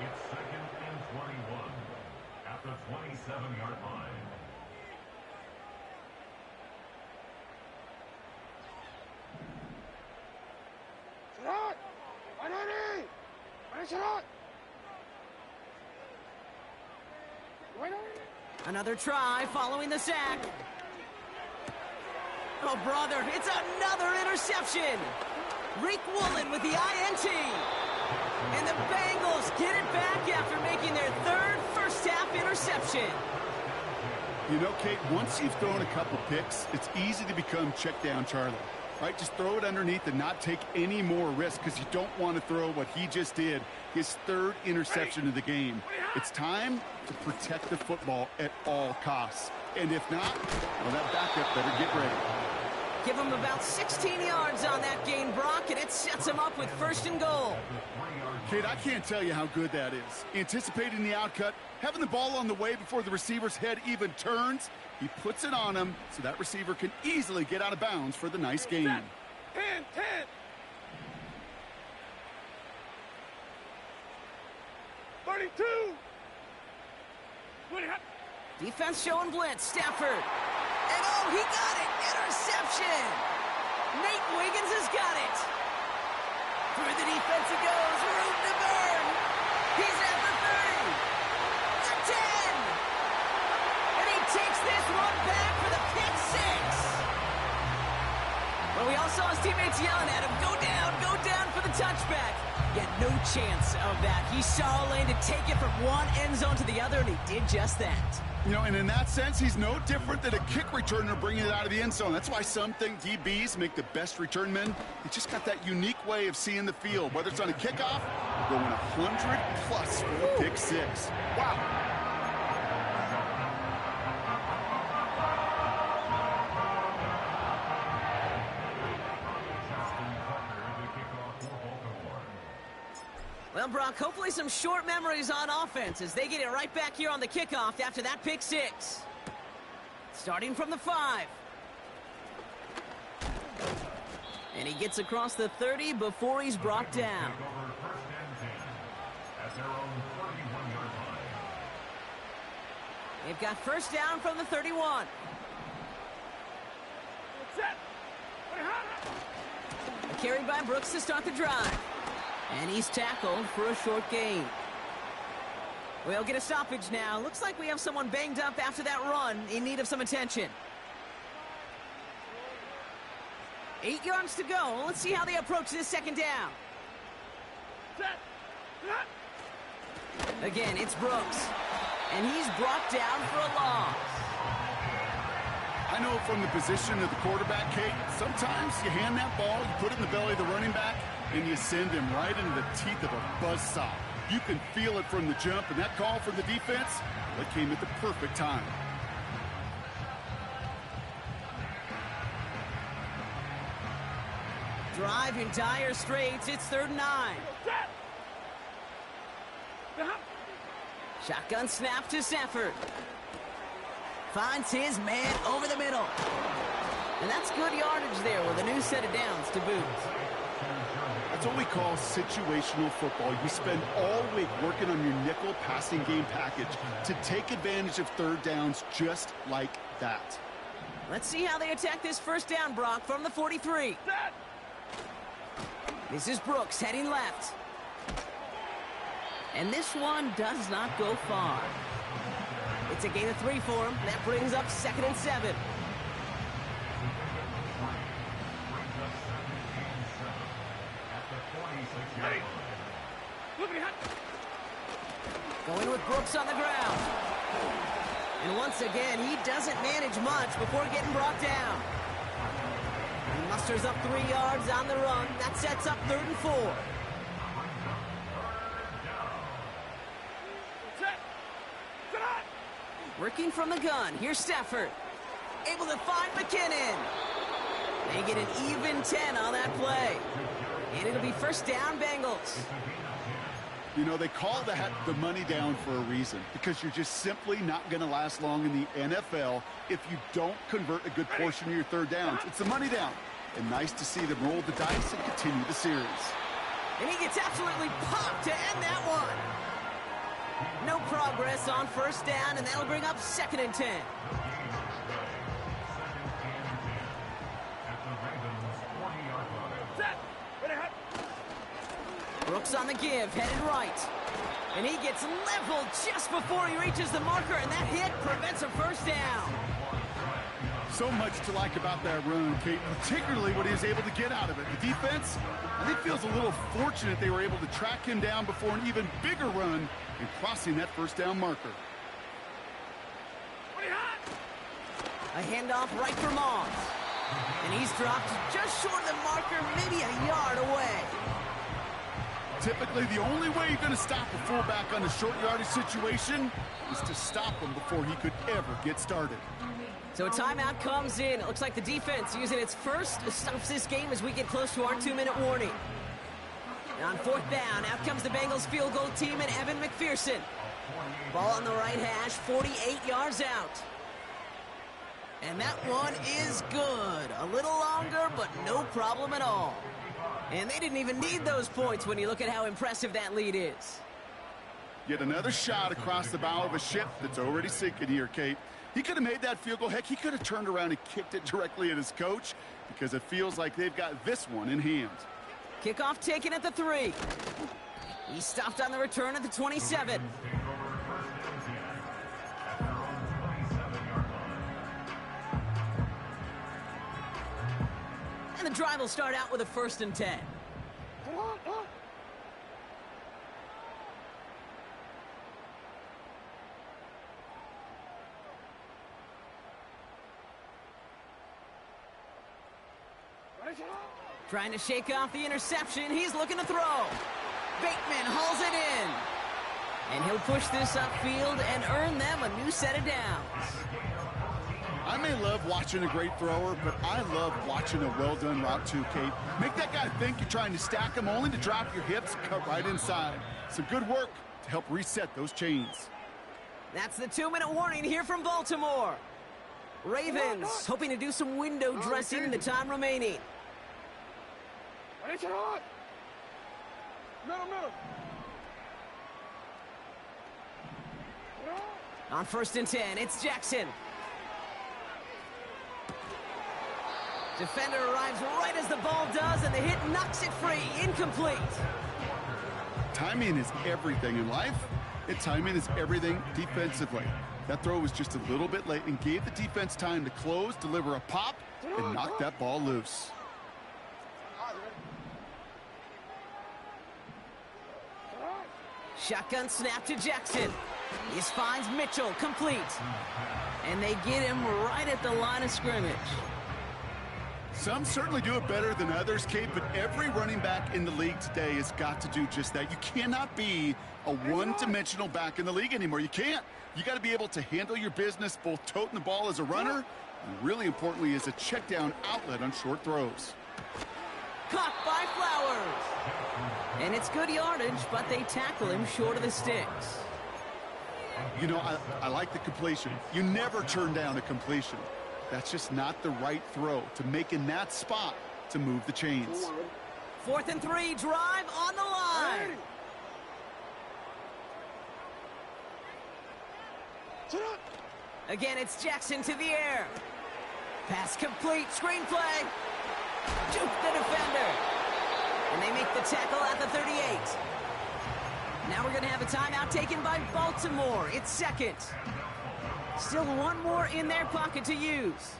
It's 2nd and 21 at the 27-yard line. Another try following the sack. Oh, brother, it's another interception. Reek Woolen with the INT. And the Bengals get it back after making their 3rd first-half interception. You know, Kate, once you've thrown a couple picks, it's easy to become check down Charlie. Right? Just throw it underneath and not take any more risk because you don't want to throw what he just did, his 3rd interception of the game. It's time to protect the football at all costs. And if not, well, that backup better get ready. Give him about 16 yards on that gain, Brock, and it sets him up with 1st and goal. Kate, I can't tell you how good that is. Anticipating the outcut, having the ball on the way before the receiver's head even turns, he puts it on him so that receiver can easily get out of bounds for the nice gain. 10. Defense showing blitz. Stafford. And oh, he got it. Interception. Nate Wiggins has got it. Through the defense it goes. Room to burn. He's at the 30. The 10. And he takes this one back for the pick 6. Well, we all saw his teammates yelling at him, go down for the touchback. Yet no chance of that. He saw a lane to take it from one end zone to the other, and he did just that. You know, and in that sense, he's no different than a kick returner bringing it out of the end zone. That's why some think DBs make the best return men. They just got that unique way of seeing the field, whether it's on a kickoff or going 100+ for a pick 6. Wow. Well, Brock, hopefully some short memories on offense as they get it right back here on the kickoff after that pick 6. Starting from the 5. And he gets across the 30 before he's brought down. They've got 1st down from the 31. Carried by Brooks to start the drive. And he's tackled for a short gain. We'll get a stoppage now. Looks like we have someone banged up after that run in need of some attention. 8 yards to go. Let's see how they approach this second down. Again, it's Brooks. And he's brought down for a loss. I know from the position of the quarterback, Kate, sometimes you hand that ball, you put it in the belly of the running back, and you send him right into the teeth of a buzzsaw. You can feel it from the jump, and that call from the defense, that came at the perfect time. Drive in dire straits. It's 3rd and 9. Shotgun snap to Stafford. Finds his man over the middle. And that's good yardage there with a new set of downs to boot. That's what we call situational football. You spend all week working on your nickel passing game package to take advantage of 3rd downs just like that. Let's see how they attack this first down, Brock, from the 43. This is Brooks heading left. And this one does not go far. It's a gain of 3 for him. That brings up 2nd and 7. Going with Brooks on the ground. And once again, he doesn't manage much before getting brought down. He musters up 3 yards on the run. That sets up 3rd and 4. Working from the gun. Here's Stafford. Able to find McKinnon. They get an even 10 on that play. And it'll be first down, Bengals. You know, they call that the money down for a reason, because you're just simply not going to last long in the NFL if you don't convert a good portion of your 3rd downs. It's the money down. And nice to see them roll the dice and continue the series. And he gets absolutely popped to end that one. No progress on first down, and that'll bring up 2nd and 10. Brooks on the give, headed right. And he gets leveled just before he reaches the marker, and that hit prevents a first down. So much to like about that run, Kate, particularly what he was able to get out of it. The defense, I think, feels a little fortunate they were able to track him down before an even bigger run and crossing that first down marker. A handoff right for Moss. And he's dropped just short of the marker, maybe a yard away. Typically, the only way you're going to stop a fullback on a short yardage situation is to stop him before he could ever get started. So a timeout comes in. It looks like the defense using its first stops this game as we get close to our 2-minute warning. And on 4th down, out comes the Bengals field goal team and Evan McPherson. Ball on the right hash, 48 yards out. And that one is good. A little longer, but no problem at all. And they didn't even need those points when you look at how impressive that lead is. Yet another shot across the bow of a ship that's already sinking here, Kate. He could have made that field goal. Heck, he could have turned around and kicked it directly at his coach, because it feels like they've got this one in hand. Kickoff taken at the 3. He stopped on the return at the 27. And the drive will start out with a 1st and 10. Trying to shake off the interception. He's looking to throw. Bateman hauls it in. And he'll push this upfield and earn them a new set of downs. I may love watching a great thrower, but I love watching a well-done route too, Kate. Make that guy think you're trying to stack him, only to drop your hips and cut right inside. Some good work to help reset those chains. That's the 2-minute warning here from Baltimore. Ravens hoping to do some window dressing in the time remaining. On 1st and 10, it's Jackson. Defender arrives right as the ball does, and the hit knocks it free. Incomplete. Timing is everything in life, and timing is everything defensively. That throw was just a little bit late and gave the defense time to close, deliver a pop, and knock that ball loose. Shotgun snap to Jackson. He finds Mitchell, complete. And they get him right at the line of scrimmage. Some certainly do it better than others, Kate, but every running back in the league today has got to do just that. You cannot be a one-dimensional back in the league anymore. You can't. You got to be able to handle your business, both toting the ball as a runner, and really importantly as a check down outlet on short throws. Caught by Flowers. And it's good yardage, but they tackle him short of the sticks. You know, I like the completion. You never turn down a completion. That's just not the right throw to make in that spot to move the chains. 4th and 3, drive on the line. Again, it's Jackson to the air. Pass complete, screenplay. Juke the defender. And they make the tackle at the 38. Now we're going to have a timeout taken by Baltimore. It's second. Still one more in their pocket to use.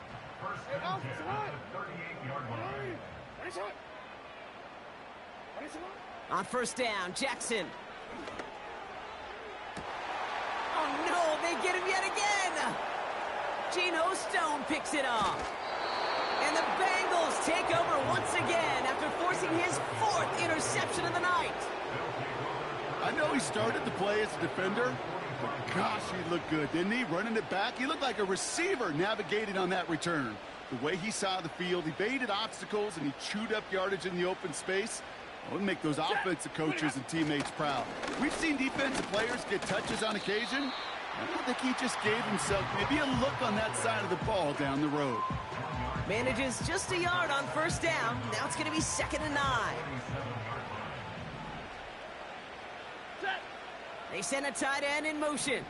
On first down, Jackson. Oh no, they get him yet again. Geno Stone picks it off. And the Bengals take over once again after forcing his 4th interception of the night. I know he started the play as a defender, but gosh, he looked good, didn't he? Running it back, he looked like a receiver navigating on that return. The way he saw the field, he baited obstacles, and he chewed up yardage in the open space. It would make those offensive coaches and teammates proud. We've seen defensive players get touches on occasion. I think he just gave himself maybe a look on that side of the ball down the road. Manages just a yard on first down. Now it's going to be 2nd and 9. They send a tight end in motion.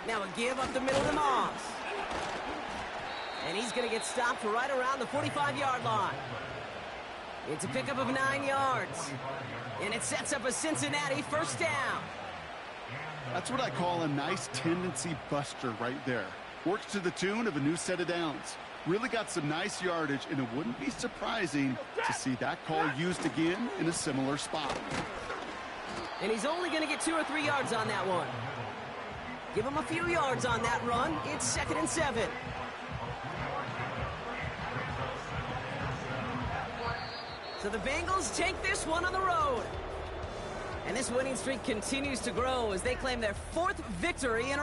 Now a give up the middle to Moss. And he's going to get stopped right around the 45-yard line. It's a pickup of 9 yards. And it sets up a Cincinnati first down. That's what I call a nice tendency buster right there. Works to the tune of a new set of downs. Really got some nice yardage, and it wouldn't be surprising to see that call used again in a similar spot. And he's only going to get 2 or 3 yards on that one. Give him a few yards on that run. It's 2nd and 7. So the Bengals take this one on the road. And this winning streak continues to grow as they claim their 4th victory in a row.